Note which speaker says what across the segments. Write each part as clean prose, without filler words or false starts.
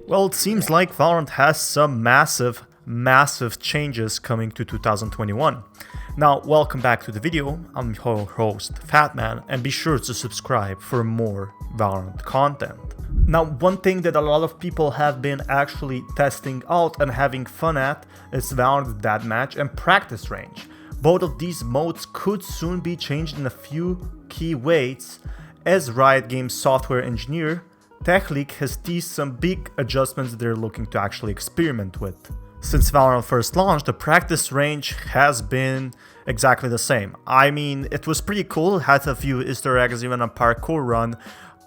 Speaker 1: Well, it seems like Valorant has some massive changes coming to 2021. Now, welcome back to the video. I'm your host, Fatman, and be sure to subscribe for more Valorant content. Now, one thing that a lot of people have been actually testing out and having fun at is Valorant deathmatch and practice range. Both of these modes could soon be changed in a few key ways. As Riot Games software engineer, TechLeak has teased some big adjustments they're looking to actually experiment with. Since Valorant first launched, the practice range has been exactly the same. I mean, it was pretty cool, it had a few Easter eggs, even a parkour run,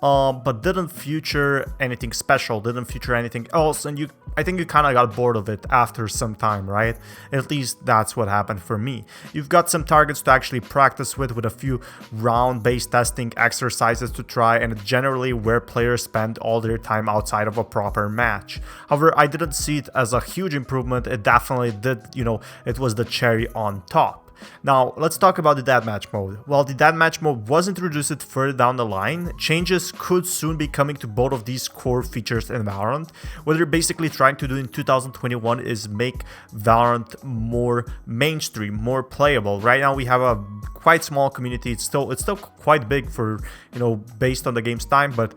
Speaker 1: but didn't feature anything special, didn't feature anything else, and I think you kind of got bored of it after some time, right? At least that's what happened for me. You've got some targets to actually practice with a few round-based testing exercises to try, and generally where players spend all their time outside of a proper match. However, I didn't see it as a huge improvement. It definitely did, it was the cherry on top. Now, let's talk about the deathmatch mode. While the deathmatch mode was introduced further down the line, changes could soon be coming to both of these core features in Valorant. What they're basically trying to do in 2021 is make Valorant more mainstream, more playable. Right now we have a quite small community. It's still quite big for, based on the game's time, but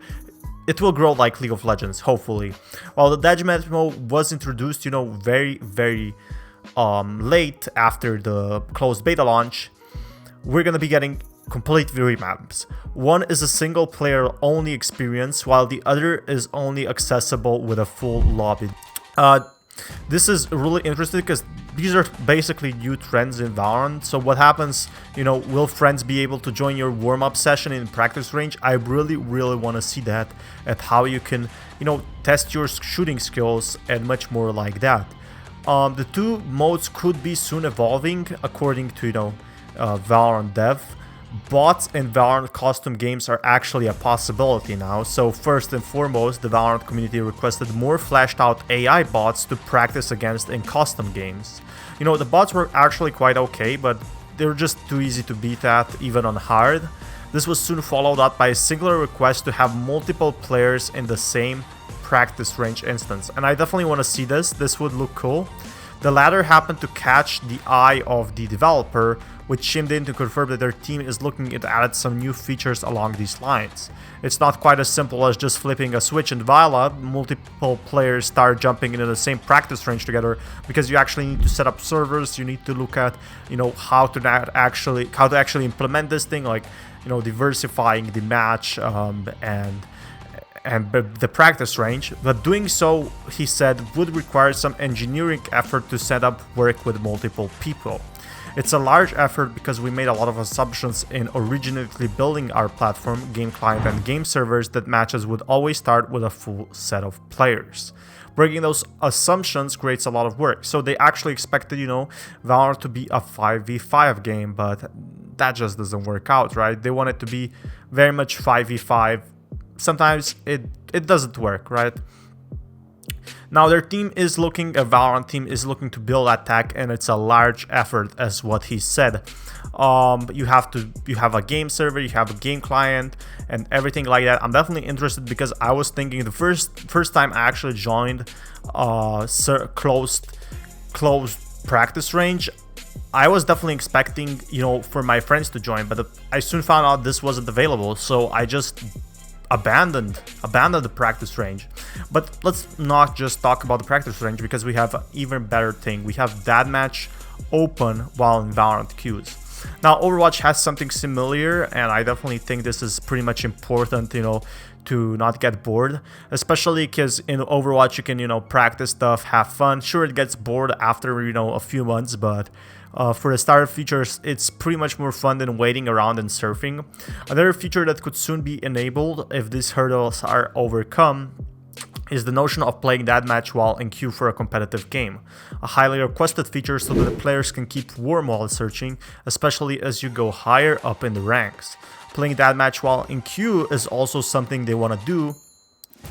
Speaker 1: it will grow like League of Legends, hopefully. While the deathmatch mode was introduced, very late after the closed beta launch, we're gonna be getting complete remaps. One is a single player only experience, while the other is only accessible with a full lobby. This is really interesting because these are basically new trends in Valorant. So what happens, will friends be able to join your warm-up session in practice range? I really want to see that, at how you can, test your shooting skills and much more like that. The two modes could be soon evolving, according to, Valorant Dev. Bots in Valorant custom games are actually a possibility now. So first and foremost, the Valorant community requested more fleshed out AI bots to practice against in custom games. The bots were actually quite okay, but they were just too easy to beat at, even on hard. This was soon followed up by a singular request to have multiple players in the same practice range instance, and I definitely want to see this would look cool. The latter happened to catch the eye of the developer, which chimed in to confirm that their team is looking to add some new features along these lines. It's not quite as simple as just flipping a switch in Vala. Multiple players start jumping into the same practice range together, because you actually need to set up servers. You need to look at how to actually implement this thing, like diversifying the match and the practice range, but doing so, he said, would require some engineering effort to set up work with multiple people. It's a large effort because we made a lot of assumptions in originally building our platform, game client and game servers, that matches would always start with a full set of players. Breaking those assumptions creates a lot of work. So they actually expected, Valorant to be a 5v5 game, but that just doesn't work out, right? They want it to be very much 5v5. Sometimes it doesn't work, right? Now their Valorant team is looking to build that tech, and it's a large effort, as what he said. You have a game server, you have a game client, and everything like that. I'm definitely interested, because I was thinking the first time I actually joined closed practice range, I was definitely expecting for my friends to join, but I soon found out this wasn't available, so I just abandoned the practice range. But let's not just talk about the practice range, because we have an even better thing. We have deathmatch open while in Valorant queues. Now Overwatch has something similar, and I definitely think this is pretty much important, to not get bored, especially because in Overwatch you can practice stuff, have fun. Sure, it gets bored after a few months, but for the starter features, it's pretty much more fun than waiting around and surfing. Another feature that could soon be enabled if these hurdles are overcome is the notion of playing deathmatch while in queue for a competitive game. A highly requested feature so that the players can keep warm while searching, especially as you go higher up in the ranks. Playing deathmatch while in queue is also something they want to do,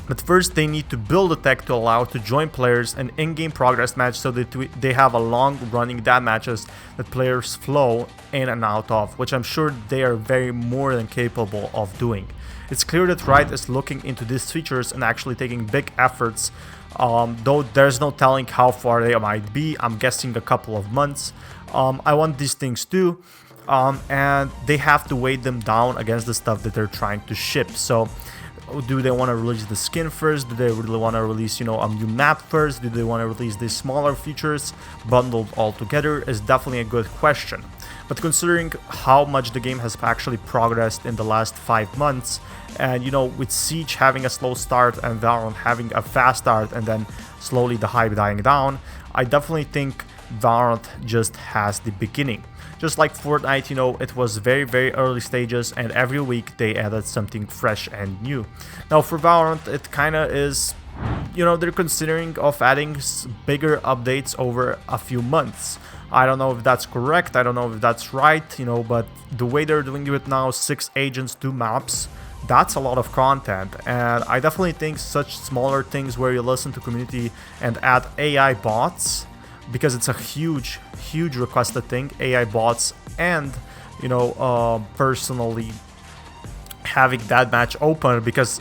Speaker 1: But first they need to build a tech to allow to join players an in-game progress match so that they have a long running death matches that players flow in and out of, which I'm sure they are very more than capable of doing. It's clear that Riot is looking into these features and actually taking big efforts, though there's no telling how far they might be. I'm guessing a couple of months. I want these things too, and they have to weigh them down against the stuff that they're trying to ship. So do they want to release the skin first? Do they really want to release, a new map first? Do they want to release these smaller features bundled all together? Is definitely a good question. But considering how much the game has actually progressed in the last 5 months, and with Siege having a slow start and Valorant having a fast start and then slowly the hype dying down, I definitely think Valorant just has the beginning. Just like Fortnite, it was very, very early stages, and every week they added something fresh and new. Now for Valorant, it kind of is, they're considering of adding bigger updates over a few months. I don't know if that's correct, I don't know if that's right, but the way they're doing it now, 6 agents, 2 maps, that's a lot of content. And I definitely think such smaller things where you listen to community and add AI bots, because it's a huge requested thing, AI bots, and personally having that match open, because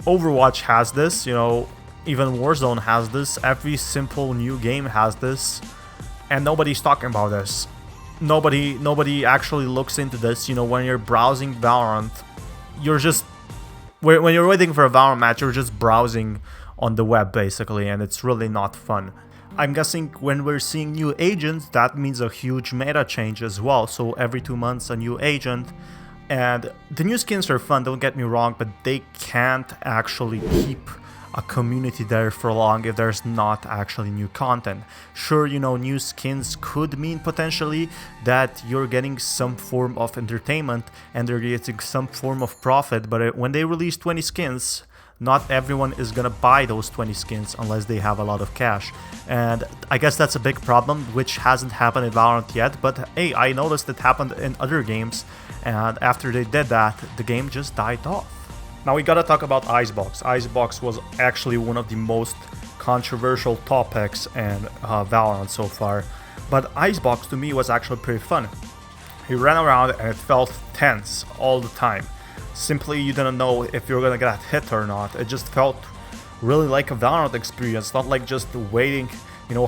Speaker 1: Overwatch has this, even Warzone has this, every simple new game has this, and nobody's talking about this. Nobody actually looks into this. When you're browsing Valorant, you're just, when you're waiting for a Valorant match, you're just browsing on the web basically, and it's really not fun. I'm guessing when we're seeing new agents, that means a huge meta change as well. So every 2 months a new agent, and the new skins are fun, don't get me wrong, but they can't actually keep a community there for long if there's not actually new content. Sure, new skins could mean potentially that you're getting some form of entertainment and they're getting some form of profit, but when they release 20 skins, not everyone is gonna buy those 20 skins unless they have a lot of cash. And I guess that's a big problem, which hasn't happened in Valorant yet, but hey, I noticed it happened in other games, and after they did that, the game just died off. Now we gotta talk about Icebox. Icebox was actually one of the most controversial topics in Valorant so far, but Icebox to me was actually pretty fun. He ran around and it felt tense all the time. Simply, you didn't know if you were gonna get hit or not. It just felt really like a Valorant experience, not like just waiting,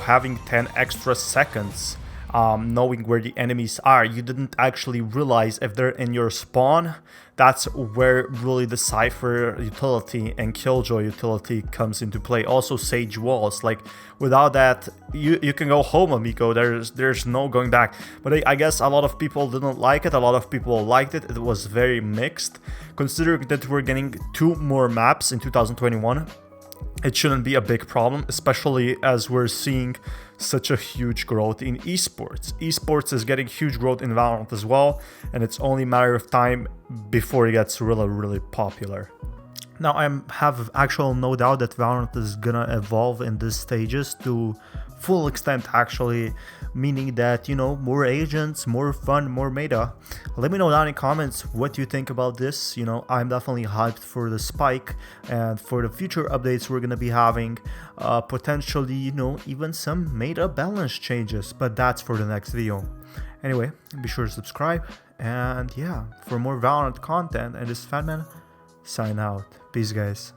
Speaker 1: having 10 extra seconds, knowing where the enemies are. You didn't actually realize if they're in your spawn. That's where really the Cypher utility and Killjoy utility comes into play. Also Sage Walls, like without that, you can go home, amigo. There's no going back. But I guess a lot of people didn't like it, a lot of people liked it. It was very mixed. Considering that we're getting 2 more maps in 2021, it shouldn't be a big problem, especially as we're seeing such a huge growth in esports. Esports is getting huge growth in Valorant as well, and it's only a matter of time before it gets really, really popular. Now, I have actual no doubt that Valorant is gonna evolve in these stages to full extent, actually, meaning that, more agents, more fun, more meta. Let me know down in comments what you think about this. I'm definitely hyped for the spike and for the future updates we're gonna be having, potentially, even some meta balance changes, but that's for the next video. Anyway, be sure to subscribe, and yeah, for more Valorant content, and this Fatman sign out. Peace, guys.